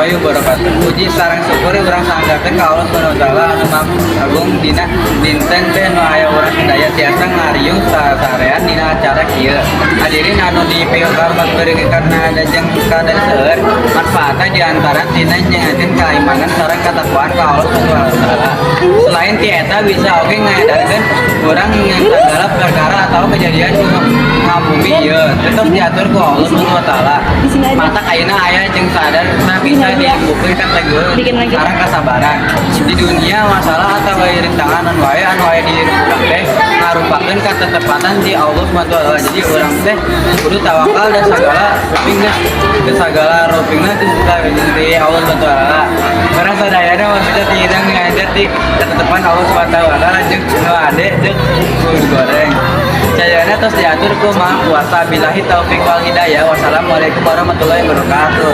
warahmatullahi wabarakatuh. Puji sareng syukur urang sanggakeun ka Allah Subhanahu wa taala anu agung dina dinten teh nu aya urang sadaya tiasa ngariung sasarean dina acara kieu. Hadirin anu dipihormatkeun karena ada jeung kadang seueur manfaatna di antara tina nyengakeun kaimanan sareng katakwaan ka Allah Subhanahu wa taala. Selain ti eta bisa oge ngaedarkeun urang yang segala perkara atau kejadian ngabumi ieu tetep diatur ku Allah Subhanahu wa taala. Mata ayeuna aya jeung sadar bisa dibukeun kategori sareng kasabaran. Di dunia masalah atau rintangan anu aya di urang teh ngarupakeun katetepatan di Allah Subhanahu wa taala. Jadi urang teh kudu tawakal dan segala rupingna di Allah Subhanahu wa taala. Karena sadayana maksudnya tidak ngajar di ketetepan Allah Subhanahu wa taala jeung ade jeung goreng. Jayana terus diatur ku Maha Kuasa. Billahi taufik wal hidayah. Wassalamualaikum warahmatullahi wabarakatuh.